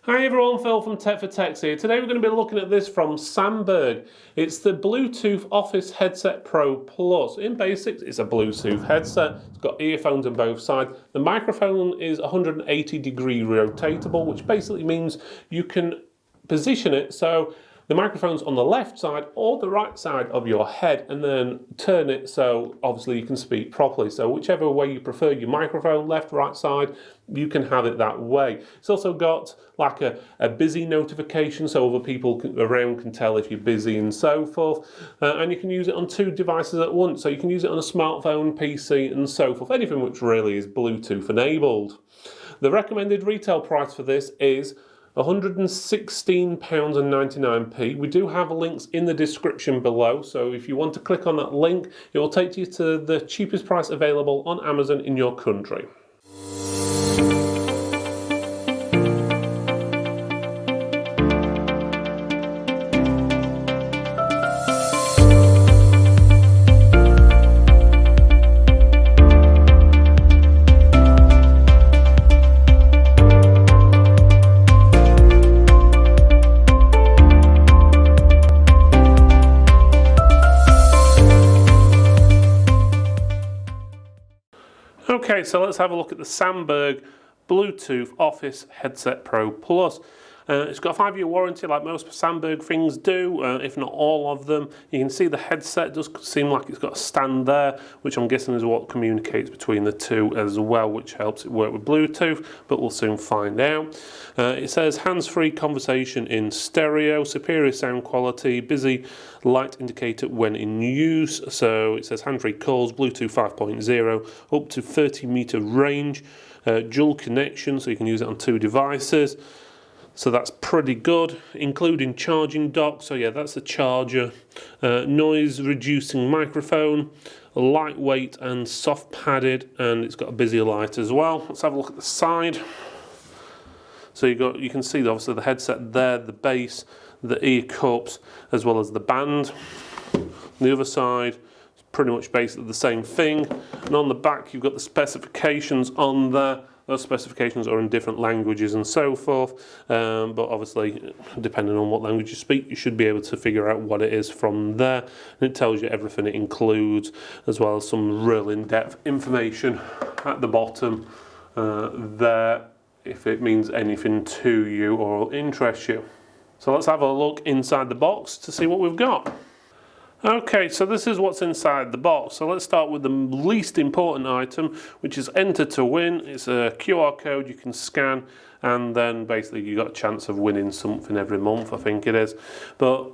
Hi everyone, Phil from Tech for Techs here. Today we're going to be looking at this from Sandberg. It's the Bluetooth Office Headset Pro Plus. In basics, it's a Bluetooth headset. It's got earphones on both sides. The microphone is 180-degree rotatable, which basically means you can position it so the microphone's on the left side or the right side of your head, and then turn it so obviously you can speak properly. So whichever way you prefer your microphone, left, right side, you can have it that way. It's also got like a busy notification, so other people around can tell if you're busy and so forth. And you can use it on two devices at once. So you can use it on a smartphone, PC and so forth, anything which really is Bluetooth enabled. The recommended retail price for this is £116.99. We do have links in the description below, so if you want to click on that link, it will take you to the cheapest price available on Amazon in your country. Okay, so let's have a look at the Sandberg Bluetooth Office Headset Pro Plus. It's got a 5-year warranty like most Sandberg things do, if not all of them. You can see the headset does seem like it's got a stand there, which I'm guessing is what communicates between the two as well, which helps it work with Bluetooth, but we'll soon find out. It says hands-free conversation in stereo, superior sound quality, busy light indicator when in use. So it says hands-free calls, Bluetooth 5.0, up to 30-meter range, dual connection, so you can use it on two devices. So that's pretty good, including charging dock. So yeah, that's the charger. Noise reducing microphone, lightweight and soft padded, and it's got a busy light as well. Let's have a look at the side. So you can see obviously the headset there, the base, the ear cups, as well as the band. On the other side, it's pretty much basically the same thing. And on the back, you've got the specifications on there. Those specifications are in different languages and so forth, but obviously depending on what language you speak, you should be able to figure out what it is from there, and it tells you everything it includes, as well as some real in-depth information at the bottom there, if it means anything to you or interests you. So let's have a look inside the box to see what we've got. Okay, so this is what's inside the box. So let's start with the least important item, which is enter to win. It's a QR code you can scan, and then basically you got a chance of winning something every month, I think it is. But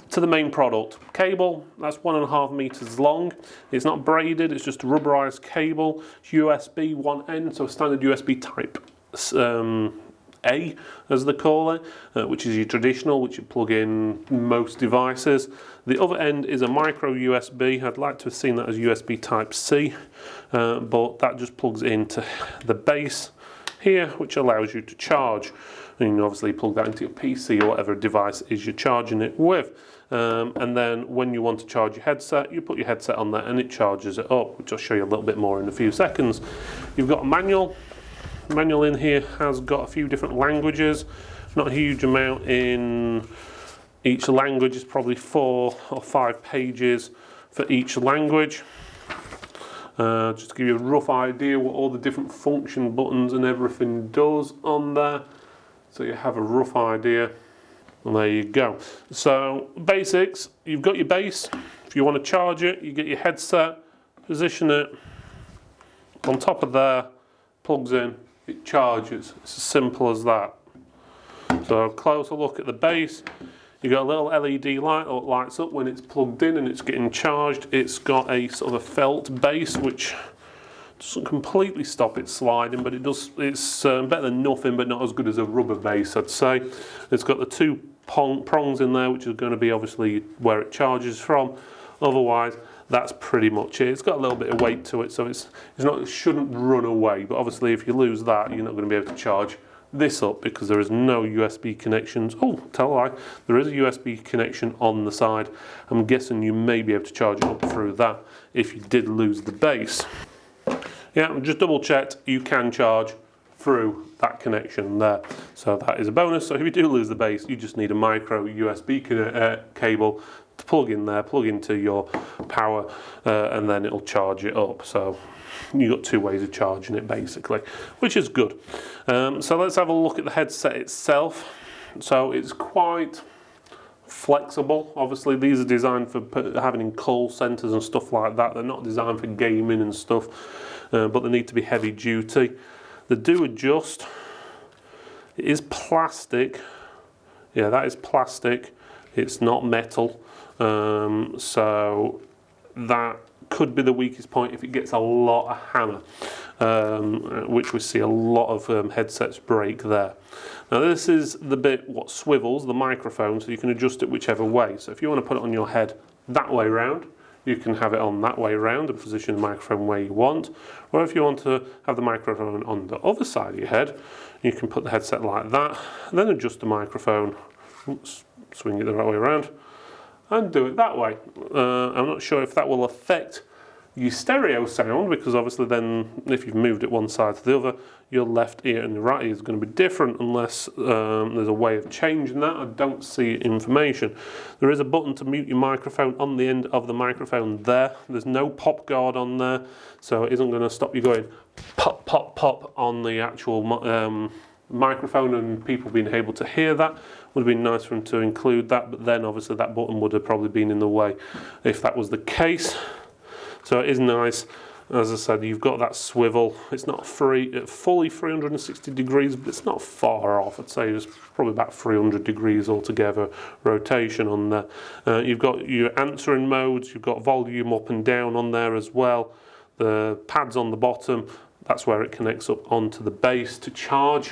to the main product, cable, that's 1.5 meters long. It's not braided, it's just a rubberized cable. It's USB 1N, so standard USB type A, as they call it, which is your traditional, which you plug in most devices. The other end is a micro USB. I'd like to have seen that as USB type C, but that just plugs into the base here, which allows you to charge. And you can obviously plug that into your PC or whatever device is you're charging it with. And then when you want to charge your headset, you put your headset on there and it charges it up, which I'll show you a little bit more in a few seconds. You've got a manual. The manual in here has got a few different languages, not a huge amount in each language. It's probably 4 or 5 pages for each language. Just to give you a rough idea what all the different function buttons and everything does on there, so you have a rough idea. And there you go. So basics, you've got your base. If you want to charge it, you get your headset, position it on top of there, plugs in, it charges. It's as simple as that. So a closer look at the base. You've got a little LED light that lights up when it's plugged in and it's getting charged. It's got a sort of a felt base which doesn't completely stop it sliding, but it does. It's better than nothing, but not as good as a rubber base, I'd say. It's got the 2 prongs in there, which is going to be obviously where it charges from. Otherwise, that's pretty much it. It's got a little bit of weight to it, so it shouldn't run away. But obviously, if you lose that, you're not going to be able to charge this up because there is no USB connections. Oh, tell a lie. There is a USB connection on the side. I'm guessing you may be able to charge it up through that if you did lose the base. Yeah, just double checked. You can charge through that connection there. So that is a bonus. So if you do lose the bass, you just need a micro USB cable to plug in there, plug into your power, and then it'll charge it up. So you've got two ways of charging it basically, which is good. So let's have a look at the headset itself. So it's quite flexible. Obviously these are designed for having in call centres and stuff like that. They're not designed for gaming and stuff, but they need to be heavy duty. They do adjust. It is plastic. Yeah, that is plastic. It's not metal. So that could be the weakest point if it gets a lot of hammer, which we see a lot of headsets break there. Now this is the bit what swivels, the microphone, so you can adjust it whichever way. So if you want to put it on your head that way round, you can have it on that way round and position the microphone where you want. Or if you want to have the microphone on the other side of your head, you can put the headset like that, and then adjust the microphone, swing it the right way around, and do it that way. I'm not sure if that will affect your stereo sound, because obviously then if you've moved it one side to the other, your left ear and the right ear is going to be different unless there's a way of changing that. I don't see information. There is a button to mute your microphone on the end of the microphone there. There's no pop guard on there, so it isn't going to stop you going pop, pop, pop on the actual microphone and people being able to hear that. Would have been nice for them to include that, but then obviously that button would have probably been in the way if that was the case. So it is nice. As I said, you've got that swivel. It's not fully 360 degrees, but it's not far off. I'd say it's probably about 300 degrees altogether rotation on there. You've got your answering modes. You've got volume up and down on there as well. The pads on the bottom, that's where it connects up onto the base to charge.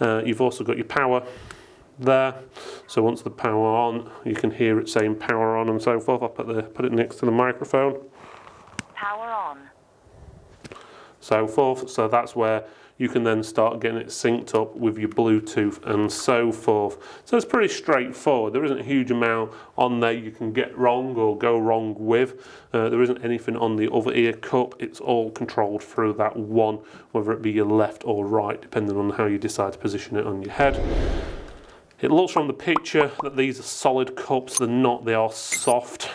You've also got your power there. So once the power on, you can hear it saying power on and so forth. I'll put it next to the microphone. Power on. So forth. So that's where you can then start getting it synced up with your Bluetooth and so forth. So it's pretty straightforward. There isn't a huge amount on there you can get wrong or go wrong with. There isn't anything on the other ear cup. It's all controlled through that one, whether it be your left or right, depending on how you decide to position it on your head. It looks from the picture that these are solid cups. They're not, they are soft.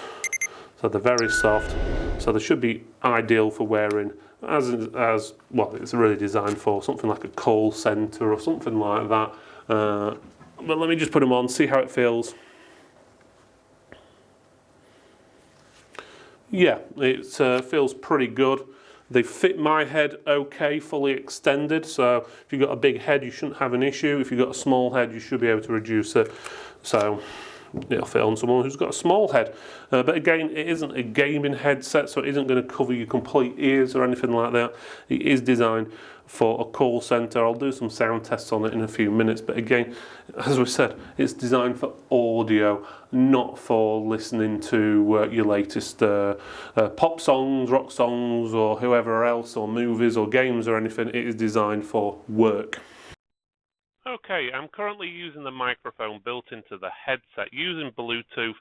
So they're very soft. So they should be ideal for wearing as well. It's really designed for something like a call centre or something like that. But let me just put them on, see how it feels. Yeah, it feels pretty good. They fit my head okay, fully extended. So if you've got a big head, you shouldn't have an issue. If you've got a small head, you should be able to reduce it. So it'll fit on someone who's got a small head. But again, it isn't a gaming headset, so it isn't going to cover your complete ears or anything like that. It is designed for a call centre. I'll do some sound tests on it in a few minutes, but again, as we said, it's designed for audio, not for listening to your latest pop songs, rock songs, or whoever else, or movies or games or anything. It is designed for work. Okay, I'm currently using the microphone built into the headset using Bluetooth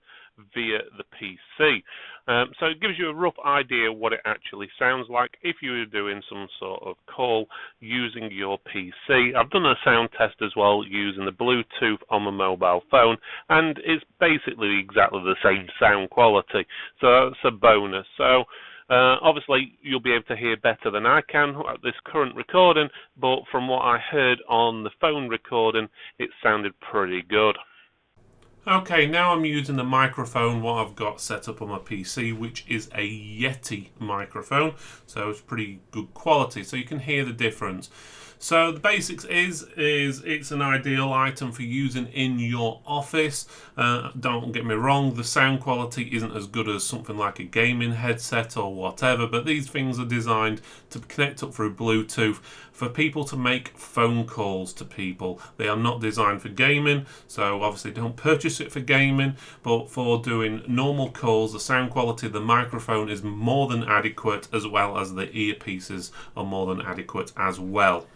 via the PC. So it gives you a rough idea what it actually sounds like if you were doing some sort of call using your PC. I've done a sound test as well using the Bluetooth on my mobile phone, and it's basically exactly the same sound quality. So that's a bonus. So obviously, you'll be able to hear better than I can at this current recording, but from what I heard on the phone recording, it sounded pretty good. Okay, now I'm using the microphone, what I've got set up on my PC, which is a Yeti microphone, so it's pretty good quality, so you can hear the difference. So the basics is it's an ideal item for using in your office. Don't get me wrong, the sound quality isn't as good as something like a gaming headset or whatever, but these things are designed to connect up through Bluetooth for people to make phone calls to people. They are not designed for gaming, so obviously don't purchase it for gaming, but for doing normal calls, the sound quality of the microphone is more than adequate, as well as the earpieces are more than adequate as well.